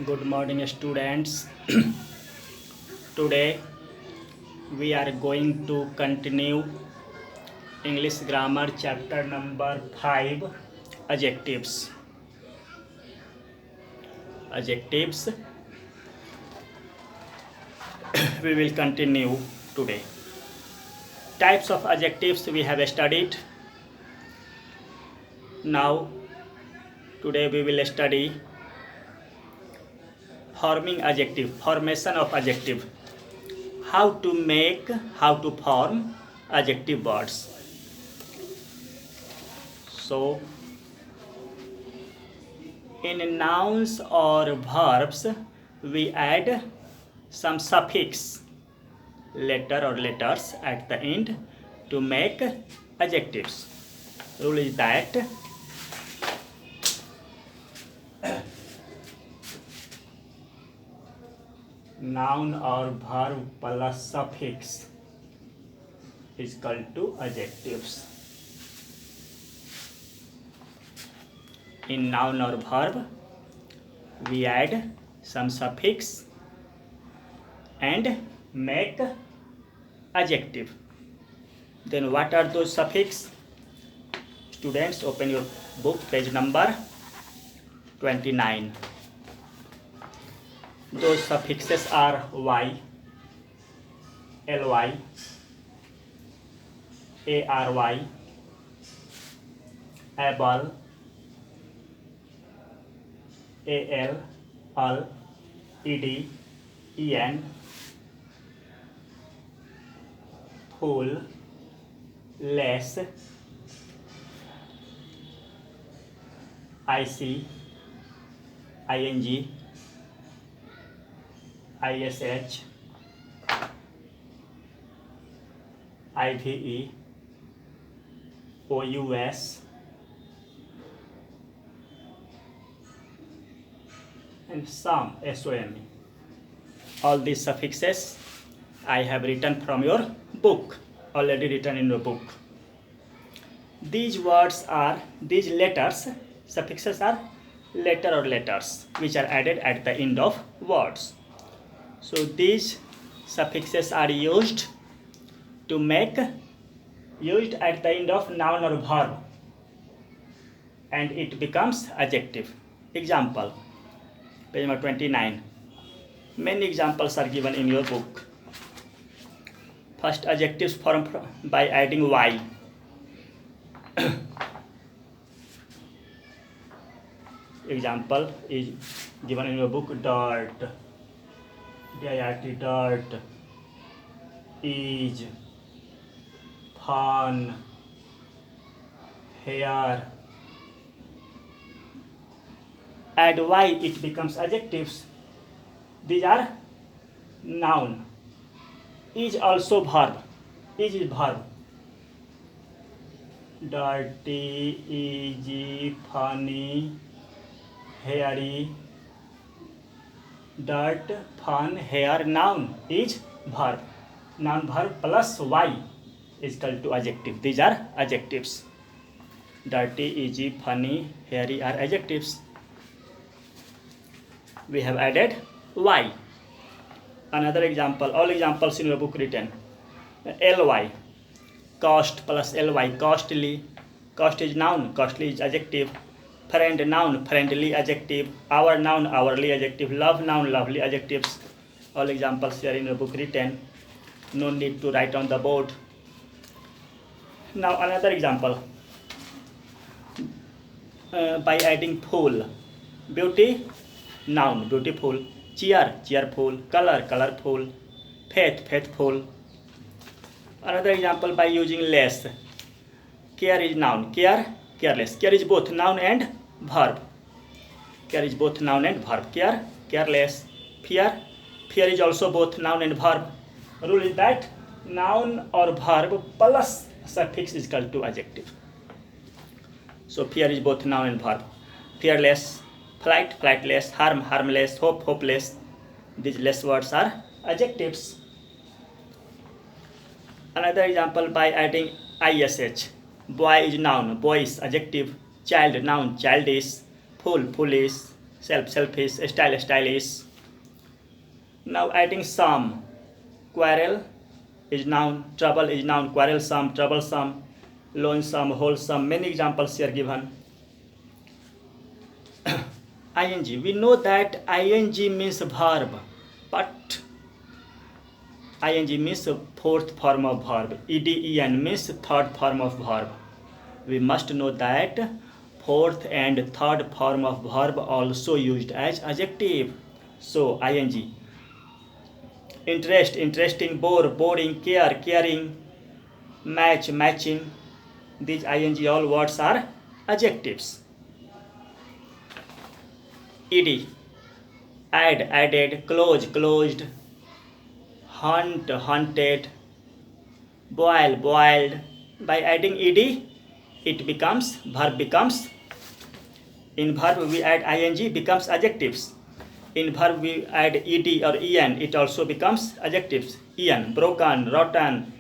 Good morning, students. Today we are going to continue English grammar chapter number 5, adjectives. Adjectives we will continue today. Types of adjectives we have studied. Now today we will study forming adjective, formation of adjective. How to form adjective words. So in nouns or verbs we add some suffix, letter or letters at the end to make adjectives. Rule is that noun or verb plus suffix is equal to adjectives. In noun or verb we add some suffix and make adjective. Then what are those suffix? Students, open your book, page number 29. Those suffixes are y, ly, ary, able, al, ed, en, full, less, ic, ing, ish, ive, ous, and some, som. All these suffixes I have written from your book, already written in your book. These letters, suffixes are letter or letters which are added at the end of words. So these suffixes are used at the end of noun or verb and it becomes adjective. Example, page number 29. Many examples are given in your book. First, adjectives formed by adding y. Example is given in your book: dirt, dirt, is, fun, hair. Add y, it becomes adjectives. These are noun. Is also verb. Is verb. Dirty, easy, funny, hairy. Dirt, fun, hair, noun is verb. Noun verb plus y is equal to adjective. These are adjectives. Dirty, easy, funny, hairy are adjectives. We have added y. Another example, all examples in your book written. Ly, cost plus ly, costly. Cost is noun, costly is adjective. Friend, noun, friendly adjective. Hour, noun, hourly adjective. Love, noun, lovely adjectives. All examples here in your book written. No need to write on the board. Now another example. By adding full. Beauty, noun, beautiful. Cheer, cheerful. Color, colorful. Faith, faithful. Another example by using less. Care is noun, care, careless. Care is both noun and verb. Care is both noun and verb. Care, careless. Fear, fear is also both noun and verb. Rule is that noun or verb plus suffix is equal to adjective. So fear is both noun and verb. Fearless, flight, flightless, harm, harmless, hope, hopeless. These less words are adjectives. Another example by adding ish. Boy is noun, boyish adjective. Child, noun, childish. Fool, foolish. selfish, stylish. Now adding some, quarrel is noun, trouble is noun, quarrelsome, troublesome, lonesome, wholesome. Many examples here given. ing, we know that ing means verb, but ing means fourth form of verb. eden means third form of verb. We must know that fourth and third form of verb also used as adjective. So ing. Interest, interesting, bore, boring, care, caring, match, matching. These ing all words are adjectives. ed, add, added, close, closed, hunt, hunted, boil, boiled. By adding ed, it becomes, verb becomes. In verb we add ing, becomes adjectives. In verb we add ed or en, it also becomes adjectives. En, broken, rotten,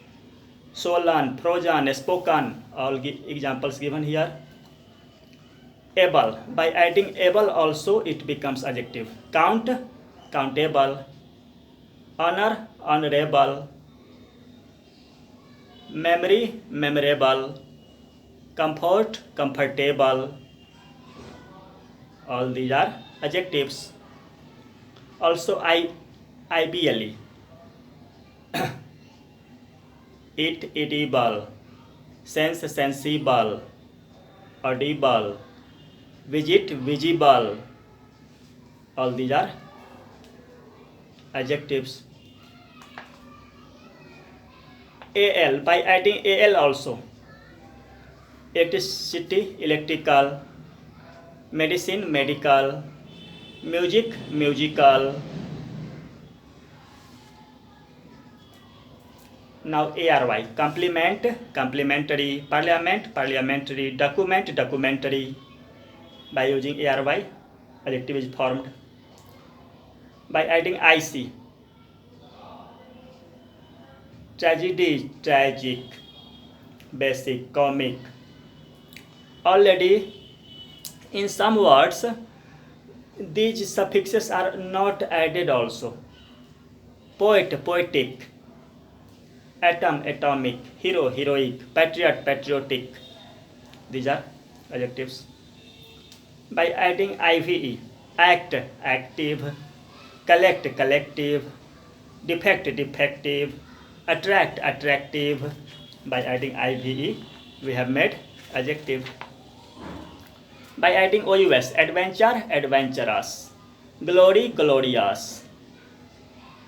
swollen, frozen, spoken. All examples given here. Able, by adding able also it becomes adjective. Count, countable, honor, honorable, memory, memorable, comfort, comfortable. All these are adjectives. Also ible, it, edible, sense, sensible, audible, visit, visible. All these are adjectives. al, by adding al also. Electricity, electrical, medicine, medical, music, musical. Now ary, complement, complementary, parliament, parliamentary, document, documentary. By using ary, adjective is formed. By adding ic, tragedy, tragic, basic, comic. Already in some words these suffixes are not added also. Poet, poetic, atom, atomic, hero, heroic, patriot, patriotic. These are adjectives. By adding ive, act, active, collect, collective, defect, defective, attract, attractive. By adding ive we have made adjective. By adding ous, adventure, adventurous, glory, glorious,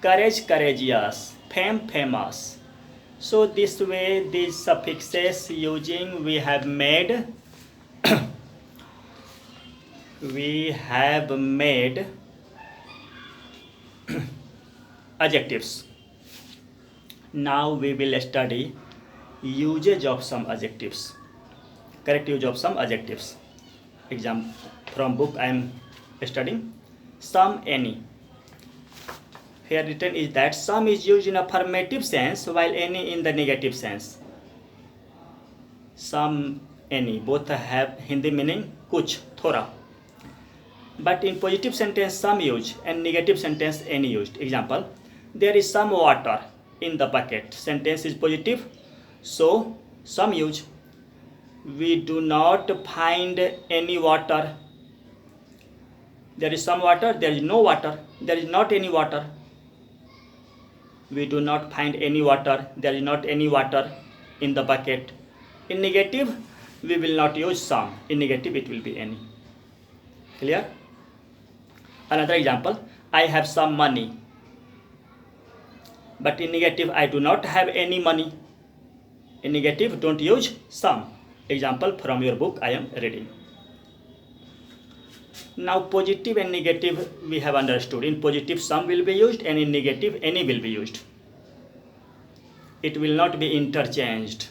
courage, courageous, fame, famous. So this way these suffixes using we have made adjectives. Now we will study usage of some adjectives, correct use of some adjectives. Example from book I am studying. Some, any. Here written is that some is used in affirmative sense while any in the negative sense. Some, any both have Hindi meaning kuch, thoda. But in positive sentence some used and negative sentence any used. Example, there is some water in the bucket. Sentence is positive, so some used. We do not find any water. There is some water, there is no water, there is not any water. We do not find any water, there is not any water in the bucket. In negative, we will not use some. In negative, it will be any. Clear? Another example, I have some money. But in negative, I do not have any money. In negative, don't use some. Example from your book I am reading. Now positive and negative we have understood. In positive some will be used and in negative any will be used. It will not be interchanged.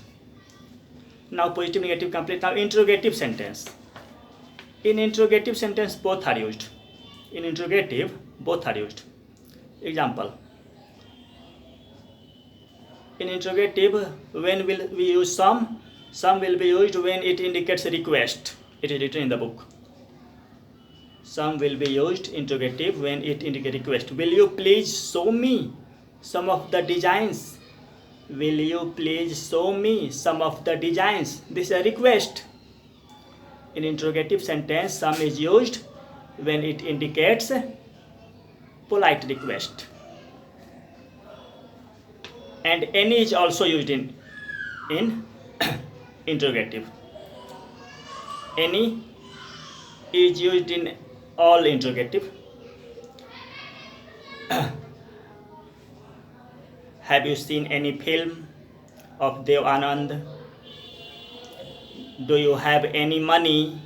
Now positive, negative complete. Now interrogative sentence. In interrogative sentence both are used. In interrogative both are used. Example. In interrogative when will we use some? Some will be used when it indicates a request. It is written in the book. Some will be used interrogative when it indicates request. Will you please show me some of the designs? Will you please show me some of the designs? This is a request. In interrogative sentence, some is used when it indicates polite request. And any is also used in interrogative. Any is used in all interrogative. Have you seen any film of Dev Anand? Do you have any money?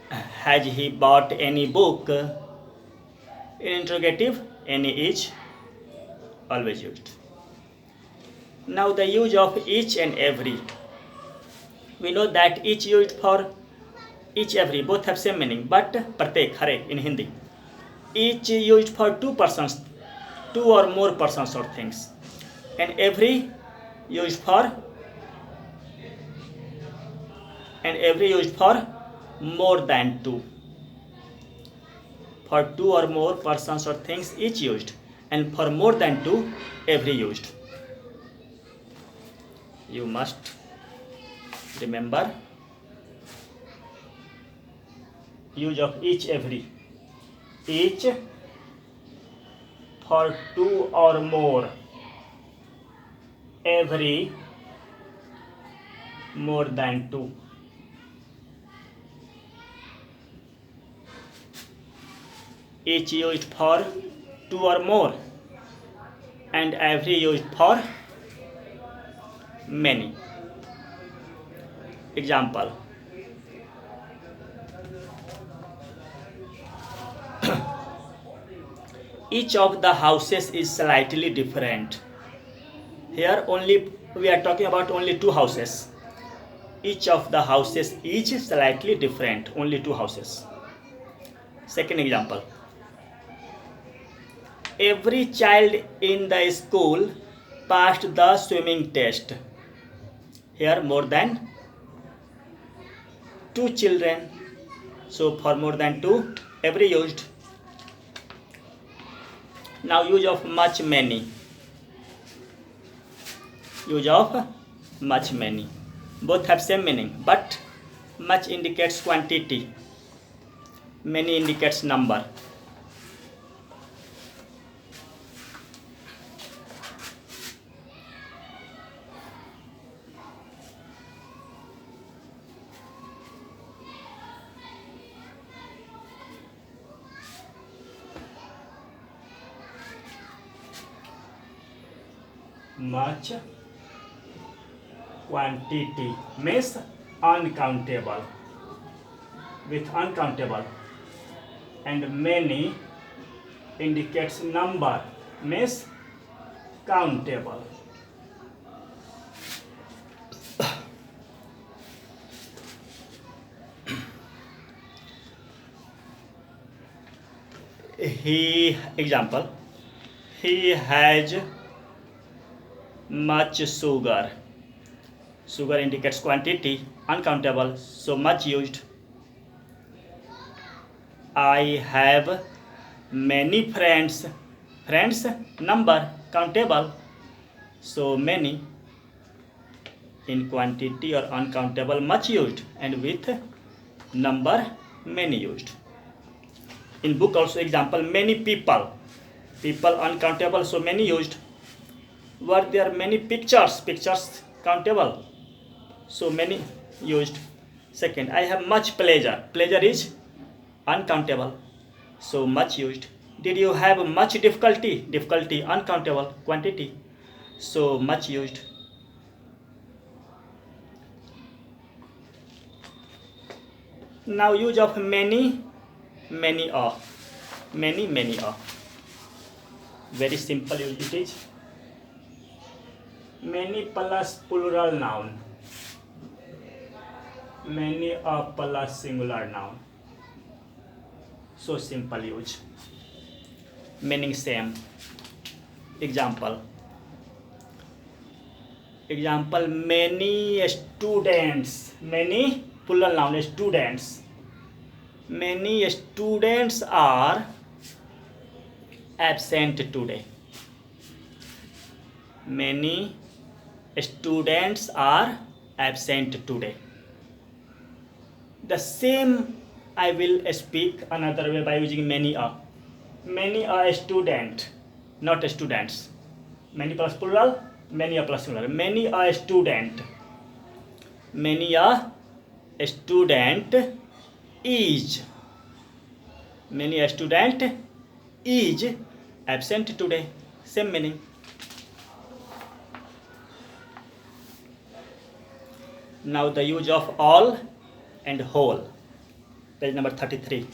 Has he bought any book? In interrogative, any is always used. Now the use of each and every. We know that each used for each every both have same meaning, but pratek, harek in Hindi. Each used for two persons, two or more persons or things, and every used for more than two. For two or more persons or things each used, and for more than two every used. You must remember use of each every. Each for two or more, every more than two. Each used for two or more, and every used for many. Example. Each of the houses is slightly different. Here only we are talking about only two houses. Each of the houses is slightly different. Only two houses. Second example. Every child in the school passed the swimming test. Here more than two children. So for more than two, every used. Now use of much, many. Use of much, many. Both have same meaning, but much indicates quantity. Many indicates number. Much, quantity means uncountable, with uncountable, and many indicates number means countable. Example, he has much sugar. Sugar indicates quantity, uncountable, so much used. I have many friends. Friends, number, countable, so many. In quantity or uncountable, much used, and with number, many used. In book also example, many people. People uncountable, so many used. Were there many pictures? Pictures countable, so many used. Second, I have much pleasure. Pleasure is uncountable, so much used. Did you have much difficulty? Difficulty uncountable, quantity, so much used. Now use of many, many or. Many, many or. Very simple it is. Many plus plural noun. Many or plus singular noun. So simple use. Meaning same. Example. Example, many students. Many plural noun, students. Many students are absent today. Many students are absent today. The same I will speak another way by using many a. Many a student, not students. Many plus plural, many a plus singular. Many a student. Many a student is. Many a student is absent today. Same meaning. Now the use of all and whole. Page number 33.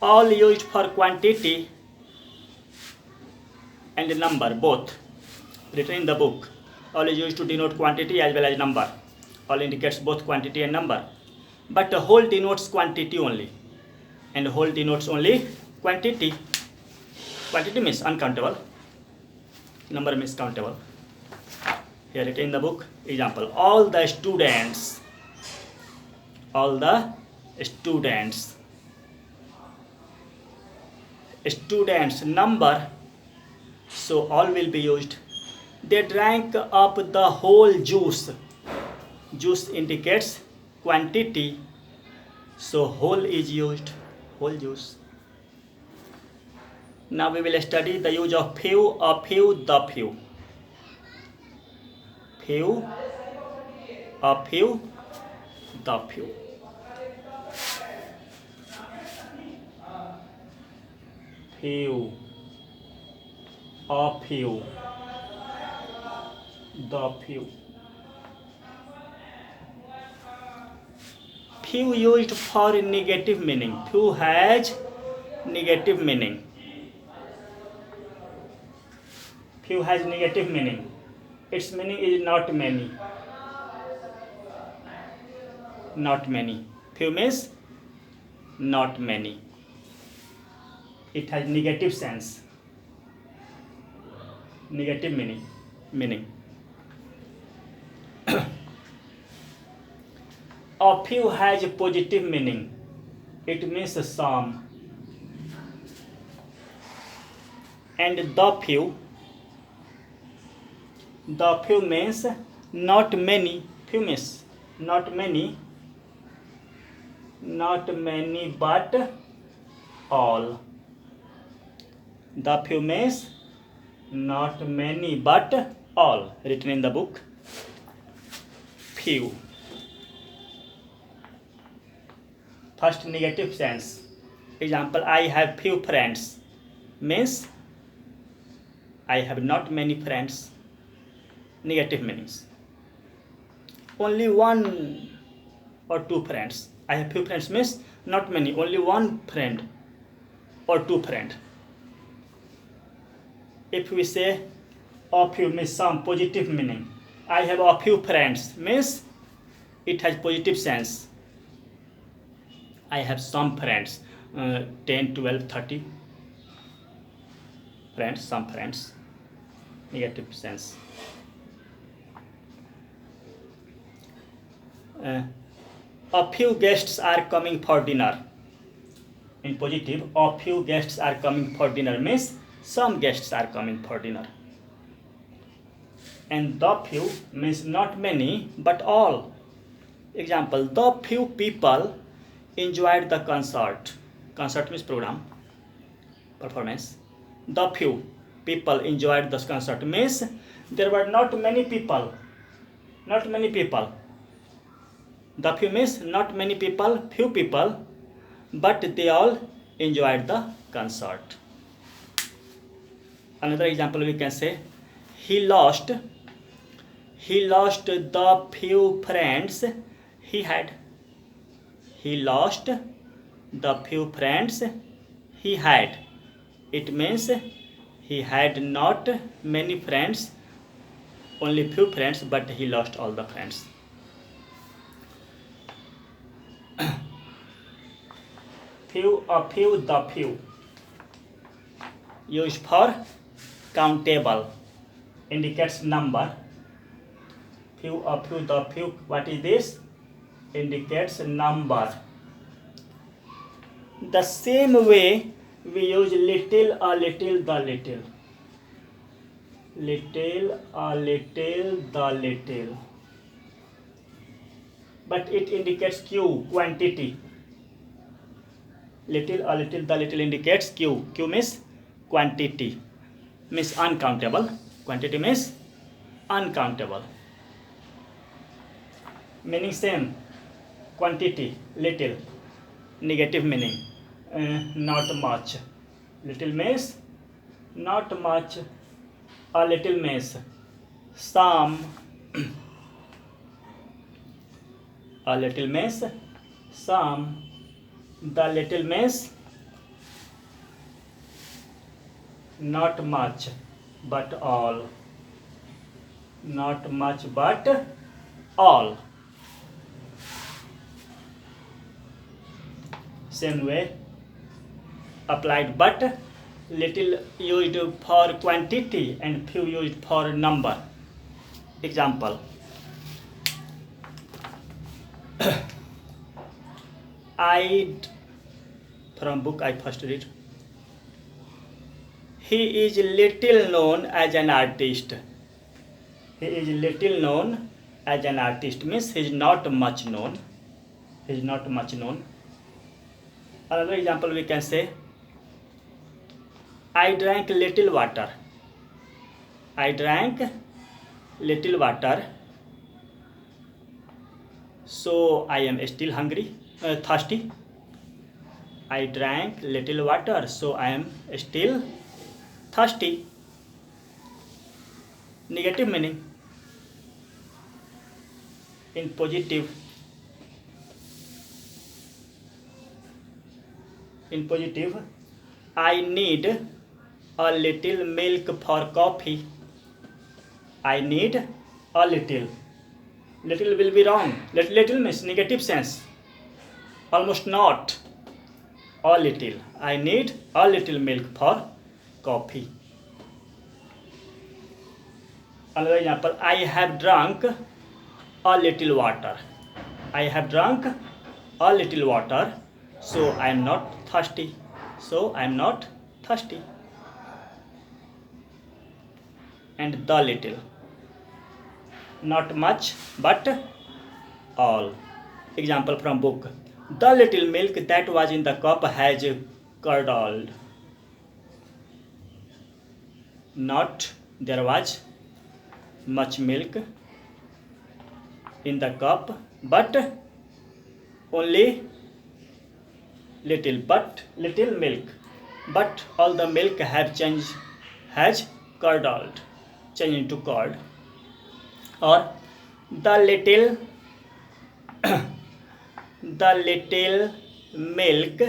All used for quantity and number both. Written in the book. All is used to denote quantity as well as number. All indicates both quantity and number. But the whole denotes quantity only. And whole denotes only quantity. Quantity means uncountable. Number means countable. Here written in the book. Example. All the students. All the students. Students number. So all will be used. They drank up the whole juice. Juice indicates quantity. So whole is used. Whole juice. Now we will study the use of few, a few, the few. Few, a few, the few. Few, a few, the few. Few used for negative meaning. Few has negative meaning. Few has negative meaning. Its meaning is not many. Not many. Few means not many. It has negative sense. Negative meaning. A few has a positive meaning. It means some. And the few means not many. Few means not many but all. The few means not many but all. Written in the book. Few. First negative sense. Example, I have few friends. Means I have not many friends. Negative meanings. Only one or two friends. I have few friends means not many, only one friend or two friends. If we say a few means some positive meaning. I have a few friends means it has positive sense. I have some friends, 10, 12, 30 friends, some friends. Negative sense. A few guests are coming for dinner. In positive, a few guests are coming for dinner means some guests are coming for dinner. And the few means not many but all. Example, the few people enjoyed the concert. Concert means program, performance. The few people enjoyed the concert means there were not many people. Not many people. The few means not many people, few people, but they all enjoyed the concert. Another example we can say, he lost the few friends he had. He lost the few friends he had. It means he had not many friends, only few friends, but he lost all the friends. Few, a few, the few. Used for countable. Indicates number. Few, a few, the few. What is this? Indicates number. The same way we use little, a little, the little. Little, a little, the little. But it indicates Q, quantity. Little, a little, the little indicates Q. Q means quantity, means uncountable. Quantity means uncountable. Meaning same. Quantity, little. Negative meaning, not much. Little means not much. A little means some. A little means some. The little means not much but all. Not much but all. Same way applied, but little used for quantity and few used for number. Example. From book I first read. He is little known as an artist. He is little known as an artist means he is not much known. He is not much known. Another example we can say, I drank little water. I drank little water, so I am still thirsty. I drank little water, so I am still thirsty. Negative meaning. In positive, I need a little milk for coffee. I need a little. Little will be wrong. Little means negative sense. Almost not. A little. I need a little milk for coffee. Another example, I have drunk a little water. I have drunk a little water, so I am not thirsty. So I am not thirsty. And the little. Not much but all. Example from book. The little milk that was in the cup has curdled. Not there was much milk in the cup, but only little milk. But all the milk has curdled, changed into curd. Or the little milk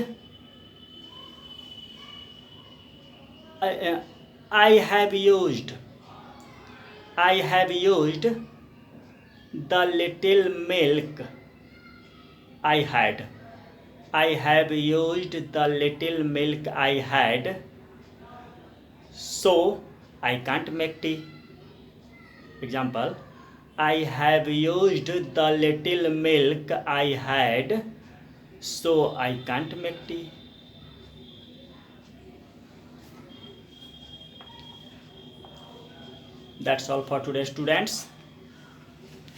I have used the little milk I had. I have used the little milk I had, so I can't make tea. Example, I have used the little milk I had, so I can't make tea. That's all for today, students.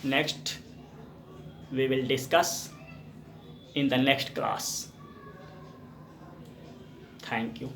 Next, we will discuss in the next class. Thank you.